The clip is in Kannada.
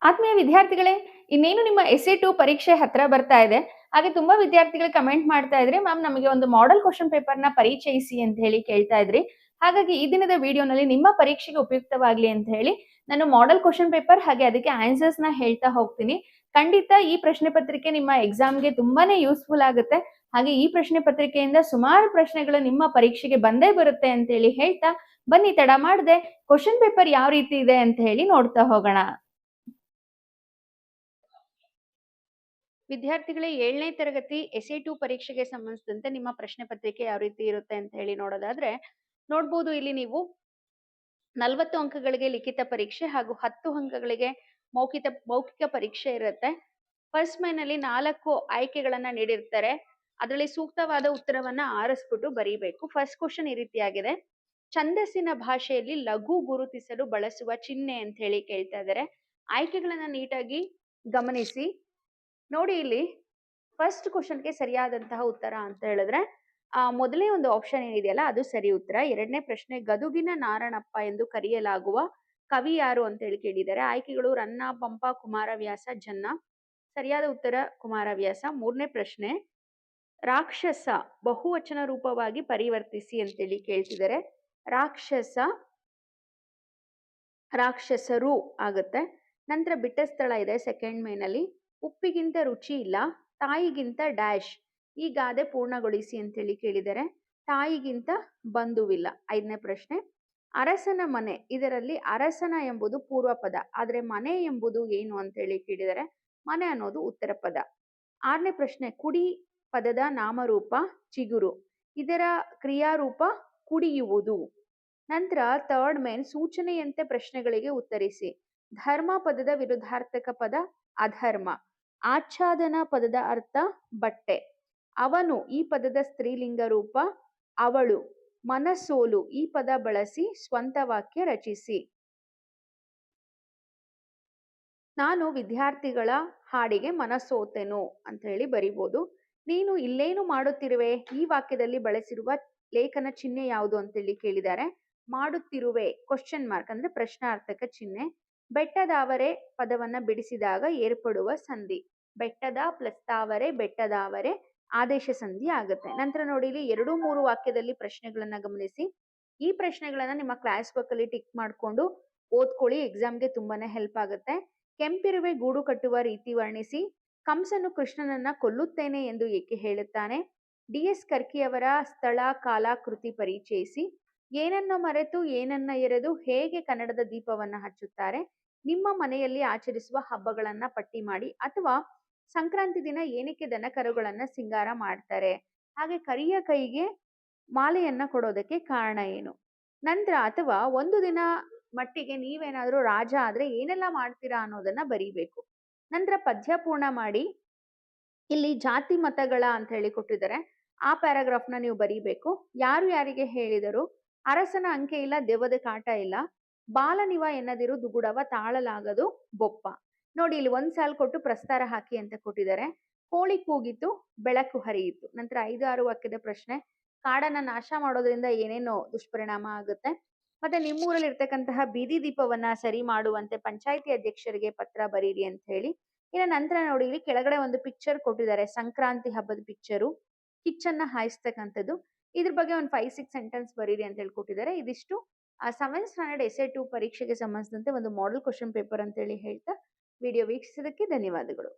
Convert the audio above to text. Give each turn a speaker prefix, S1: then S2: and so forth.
S1: ಆತ್ಮೀಯ ವಿದ್ಯಾರ್ಥಿಗಳೇ, ಇನ್ನೇನು ನಿಮ್ಮ ಎಸ್ಎ2 ಪರೀಕ್ಷೆ ಹತ್ರ ಬರ್ತಾ ಇದೆ. ಹಾಗೆ ತುಂಬಾ ವಿದ್ಯಾರ್ಥಿಗಳು ಕಮೆಂಟ್ ಮಾಡ್ತಾ ಇದ್ರಿ, ಮ್ಯಾಮ್ ನಮಗೆ ಒಂದು ಮಾಡೆಲ್ ಕ್ವೆಶ್ಚನ್ ಪೇಪರ್‌ನ ಪರಿಚಯಿಸಿ ಅಂತ ಹೇಳಿ ಕೇಳ್ತಾ ಇದ್ರಿ. ಹಾಗಾಗಿ ಈ ದಿನದ ವಿಡಿಯೋನಲ್ಲಿ ನಿಮ್ಮ ಪರೀಕ್ಷೆಗೆ ಉಪಯುಕ್ತವಾಗ್ಲಿ ಅಂತ ಹೇಳಿ ನಾನು ಮಾಡೆಲ್ ಕ್ವೆಶ್ಚನ್ ಪೇಪರ್ ಹಾಗೆ ಅದಕ್ಕೆ ಆನ್ಸರ್ಸ್‌ನ ಹೇಳ್ತಾ ಹೋಗ್ತೀನಿ. ಖಂಡಿತ ಈ ಪ್ರಶ್ನೆ ಪತ್ರಿಕೆ ನಿಮ್ಮ ಎಕ್ಸಾಮ್‌ಗೆ ತುಂಬಾನೇ ಯೂಸ್‌ಫುಲ್ ಆಗುತ್ತೆ. ಹಾಗೆ ಈ ಪ್ರಶ್ನೆ ಪತ್ರಿಕೆಯಿಂದ ಸುಮಾರು ಪ್ರಶ್ನೆಗಳು ನಿಮ್ಮ ಪರೀಕ್ಷೆಗೆ ಬಂದೇ ಬರುತ್ತೆ ಅಂತ ಹೇಳಿ ಹೇಳ್ತಾ, ಬನ್ನಿ ತಡ ಮಾಡದೆ ಕ್ವೆಶ್ಚನ್ ಪೇಪರ್ ಯಾವ ರೀತಿ ಇದೆ ಅಂತ ಹೇಳಿ ನೋಡ್ತಾ ಹೋಗೋಣ. ವಿದ್ಯಾರ್ಥಿಗಳೇ, 7ನೇ ತರಗತಿ ಎಸ್ಎ2 ಪರೀಕ್ಷೆಗೆ ಸಂಬಂಧಿಸಿದಂತೆ ನಿಮ್ಮ ಪ್ರಶ್ನೆ ಪತ್ರಿಕೆ ಯಾವ ರೀತಿ ಇರುತ್ತೆ ಅಂತ ಹೇಳಿ ನೋಡೋದಾದ್ರೆ, ನೋಡ್ಬೋದು ಇಲ್ಲಿ ನೀವು 40 ಅಂಕಗಳಿಗೆ ಲಿಖಿತ ಪರೀಕ್ಷೆ ಹಾಗೂ 10 ಅಂಕಗಳಿಗೆ ಮೌಖಿಕ ಪರೀಕ್ಷೆ ಇರುತ್ತೆ. ಫಸ್ಟ್ ಮೇನಲ್ಲಿ 4 ಆಯ್ಕೆಗಳನ್ನ ನೀಡಿರ್ತಾರೆ. ಅದರಲ್ಲಿ ಸೂಕ್ತವಾದ ಉತ್ತರವನ್ನ ಆರಿಸ್ಬಿಟ್ಟು ಬರೀಬೇಕು. ಫಸ್ಟ್ ಕ್ವಶನ್ ಈ ರೀತಿಯಾಗಿದೆ: ಛಂದಸ್ಸಿನ ಭಾಷೆಯಲ್ಲಿ ಲಘು ಗುರುತಿಸಲು ಬಳಸುವ ಚಿಹ್ನೆ ಅಂತ ಹೇಳಿ ಕೇಳ್ತಾ ಇದ್ದಾರೆ. ಆಯ್ಕೆಗಳನ್ನ ನೀಟಾಗಿ ಗಮನಿಸಿ. ನೋಡಿ, ಇಲ್ಲಿ ಫಸ್ಟ್ ಕ್ವಶನ್ಗೆ ಸರಿಯಾದಂತಹ ಉತ್ತರ ಅಂತ ಹೇಳಿದ್ರೆ ಮೊದಲೇ ಒಂದು ಆಪ್ಷನ್ ಏನಿದೆಯಲ್ಲ ಅದು ಸರಿ ಉತ್ತರ. ಎರಡನೇ ಪ್ರಶ್ನೆ: ಗದುಗಿನ ನಾರಣಪ್ಪ ಎಂದು ಕರೆಯಲಾಗುವ ಕವಿ ಯಾರು ಅಂತ ಹೇಳಿ ಕೇಳಿದ್ದಾರೆ. ಆಯ್ಕೆಗಳು ರನ್ನ, ಪಂಪ, ಕುಮಾರವ್ಯಾಸ, ಜನ್ನ. ಸರಿಯಾದ ಉತ್ತರ ಕುಮಾರವ್ಯಾಸ. ಮೂರನೇ ಪ್ರಶ್ನೆ: ರಾಕ್ಷಸ ಬಹುವಚನ ರೂಪವಾಗಿ ಪರಿವರ್ತಿಸಿ ಅಂತೇಳಿ ಕೇಳ್ತಿದ್ದಾರೆ. ರಾಕ್ಷಸ ರಾಕ್ಷಸರು ಆಗುತ್ತೆ. ನಂತರ ಬಿಟ್ಟ ಸ್ಥಳ ಇದೆ ಸೆಕೆಂಡ್ ಮೇನಲ್ಲಿ. ಉಪ್ಪಿಗಿಂತ ರುಚಿ ಇಲ್ಲ, ತಾಯಿಗಿಂತ ಡ್ಯಾಶ್. ಈ ಗಾದೆ ಪೂರ್ಣಗೊಳಿಸಿ ಅಂತೇಳಿ ಕೇಳಿದರೆ. ತಾಯಿಗಿಂತ ಬಂಧುವಿಲ್ಲ. 5ನೇ ಪ್ರಶ್ನೆ: ಅರಸನ ಮನೆ. ಇದರಲ್ಲಿ ಅರಸನ ಎಂಬುದು ಪೂರ್ವ ಪದ, ಆದ್ರೆ ಮನೆ ಎಂಬುದು ಏನು ಅಂತೇಳಿ ಕೇಳಿದರೆ ಮನೆ ಅನ್ನೋದು ಉತ್ತರ ಪದ. 6ನೇ ಪ್ರಶ್ನೆ: ಕುಡಿ ಪದದ ನಾಮರೂಪ ಚಿಗುರು. ಇದರ ಕ್ರಿಯಾರೂಪ ಕುಡಿಯುವುದು. ನಂತರ ಥರ್ಡ್ ಮೇನ್: ಸೂಚನೆಯಂತೆ ಪ್ರಶ್ನೆಗಳಿಗೆ ಉತ್ತರಿಸಿ. ಧರ್ಮ ಪದದ ವಿರುದ್ಧಾರ್ಥಕ ಪದ ಅಧರ್ಮ. ಆಚ್ಛಾದನ ಪದದ ಅರ್ಥ ಬಟ್ಟೆ. ಅವನು ಈ ಪದದ ಸ್ತ್ರೀಲಿಂಗ ರೂಪ ಅವಳು. ಮನಸೋಲು ಈ ಪದ ಬಳಸಿ ಸ್ವಂತ ವಾಕ್ಯ ರಚಿಸಿ. ನಾನು ವಿದ್ಯಾರ್ಥಿಗಳ ಹಾಡಿಗೆ ಮನಸೋತೆನು ಅಂತ ಹೇಳಿ ಬರಿಬೋದು. ನೀನು ಇಲ್ಲೇನು ಮಾಡುತ್ತಿರುವೆ? ಈ ವಾಕ್ಯದಲ್ಲಿ ಬಳಸಿರುವ ಲೇಖನ ಚಿಹ್ನೆ ಯಾವುದು ಅಂತೇಳಿ ಕೇಳಿದ್ದಾರೆ. ಮಾಡುತ್ತಿರುವೆ ಕ್ವಶನ್ ಮಾರ್ಕ್ ಅಂದ್ರೆ ಪ್ರಶ್ನಾರ್ಥಕ ಚಿಹ್ನೆ. ಬೆಟ್ಟದಾವರೆ ಪದವನ್ನ ಬಿಡಿಸಿದಾಗ ಏರ್ಪಡುವ ಸಂಧಿ. ಬೆಟ್ಟದ ಪ್ಲಸ್ ತಾವರೆ, ಬೆಟ್ಟದಾವರೆ ಆದೇಶ ಸಂಧಿ ಆಗುತ್ತೆ. ನಂತರ ನೋಡಿ, ಇಲ್ಲಿ 2-3 ವಾಕ್ಯದಲ್ಲಿ ಪ್ರಶ್ನೆಗಳನ್ನ ಗಮನಿಸಿ. ಈ ಪ್ರಶ್ನೆಗಳನ್ನ ನಿಮ್ಮ ಕ್ಲಾಸ್ ಬುಕ್ ಅಲ್ಲಿ ಟಿಕ್ ಮಾಡ್ಕೊಂಡು ಓದ್ಕೊಳ್ಳಿ. ಎಕ್ಸಾಮ್ಗೆ ತುಂಬಾನೇ ಹೆಲ್ಪ್ ಆಗುತ್ತೆ. ಕೆಂಪಿರುವೆ ಗೂಡು ಕಟ್ಟುವ ರೀತಿ ವರ್ಣಿಸಿ. ಕಂಸನು ಕೃಷ್ಣನನ್ನ ಕೊಲ್ಲುತ್ತೇನೆ ಎಂದು ಏಕೆ ಹೇಳುತ್ತಾನೆ? ಡಿ.ಎಸ್. ಕರ್ಕಿಯವರ ಸ್ಥಳ ಕಾಲ ಕೃತಿ ಪರಿಚಯಿಸಿ. ಏನನ್ನ ಮರೆತು ಏನನ್ನ ಎರೆದು ಹೇಗೆ ಕನ್ನಡದ ದೀಪವನ್ನ ಹಚ್ಚುತ್ತಾರೆ? ನಿಮ್ಮ ಮನೆಯಲ್ಲಿ ಆಚರಿಸುವ ಹಬ್ಬಗಳನ್ನ ಪಟ್ಟಿ ಮಾಡಿ. ಅಥವಾ ಸಂಕ್ರಾಂತಿ ದಿನ ಏನಕ್ಕೆ ದನ ಕರುಗಳನ್ನ ಸಿಂಗಾರ ಮಾಡ್ತಾರೆ? ಹಾಗೆ ಕರಿಯ ಕೈಗೆ ಮಾಲೆಯನ್ನ ಕೊಡೋದಕ್ಕೆ ಕಾರಣ ಏನು? ನಂತರ ಅಥವಾ ಒಂದು ದಿನ ಮಟ್ಟಿಗೆ ನೀವೇನಾದ್ರೂ ರಾಜ ಆದ್ರೆ ಏನೆಲ್ಲ ಮಾಡ್ತೀರಾ ಅನ್ನೋದನ್ನ ಬರೀಬೇಕು. ನಂತರ ಪದ್ಯ ಪೂರ್ಣ ಮಾಡಿ. ಇಲ್ಲಿ ಜಾತಿ ಮತಗಳ ಅಂತ ಹೇಳಿ ಕೊಟ್ಟಿದ್ದಾರೆ. ಆ ಪ್ಯಾರಾಗ್ರಾಫ್ನ ನೀವು ಬರೀಬೇಕು. ಯಾರು ಯಾರಿಗೆ ಹೇಳಿದರು? ಅರಸನ ಅಂಕೆ ಇಲ್ಲ, ದೆವ್ವದ ಕಾಟ ಇಲ್ಲ. ಬಾಲನಿವ ಎನ್ನದಿರು ದುಗುಡವ ತಾಳಲಾಗದು ಬೊಪ್ಪ. ನೋಡಿ, ಇಲ್ಲಿ ಒಂದ್ ಸಾಲ್ ಕೊಟ್ಟು ಪ್ರಸ್ತಾರ ಹಾಕಿ ಅಂತ ಕೊಟ್ಟಿದ್ದಾರೆ. ಕೋಳಿ ಕೂಗಿತು, ಬೆಳಕು ಹರಿಯಿತು. ನಂತರ 5-6 ವಾಕ್ಯದ ಪ್ರಶ್ನೆ. ಕಾಡನ್ನ ನಾಶ ಮಾಡೋದ್ರಿಂದ ಏನೇನೋ ದುಷ್ಪರಿಣಾಮ ಆಗುತ್ತೆ. ಮತ್ತೆ ನಿಮ್ಮೂರಲ್ಲಿ ಇರ್ತಕ್ಕಂತಹ ಬೀದಿ ದೀಪವನ್ನ ಸರಿ ಮಾಡುವಂತೆ ಪಂಚಾಯಿತಿ ಅಧ್ಯಕ್ಷರಿಗೆ ಪತ್ರ ಬರೀರಿ ಅಂತ ಹೇಳಿ. ಇನ್ನ ನಂತರ ನೋಡಿ, ಇಲ್ಲಿ ಕೆಳಗಡೆ ಒಂದು ಪಿಕ್ಚರ್ ಕೊಟ್ಟಿದ್ದಾರೆ. ಸಂಕ್ರಾಂತಿ ಹಬ್ಬದ ಪಿಕ್ಚರು, ಕಿಚ್ಚನ್ನ ಹಾಯಿಸ್ತಕ್ಕಂಥದ್ದು. ಇದ್ರ ಬಗ್ಗೆ ಒಂದು 5-6 ಸೆಂಟೆನ್ಸ್ ಬರೀರಿ ಅಂತ ಹೇಳ್ಕೊಟ್ಟಿದ್ದಾರೆ. ಇದಿಷ್ಟು 7th ಸ್ಟ್ಯಾಂಡರ್ಡ್ ಎಸ್ಎ2 ಪರೀಕ್ಷೆಗೆ ಸಂಬಂಧಿಸಿದಂತೆ ಒಂದು ಮಾಡೆಲ್ ಕ್ವಶನ್ ಪೇಪರ್ ಅಂತ ಹೇಳಿ ಹೇಳ್ತಾ ವಿಡಿಯೋ ವೀಕ್ಷಿಸಿದ್ದಕ್ಕೆ ಧನ್ಯವಾದಗಳು.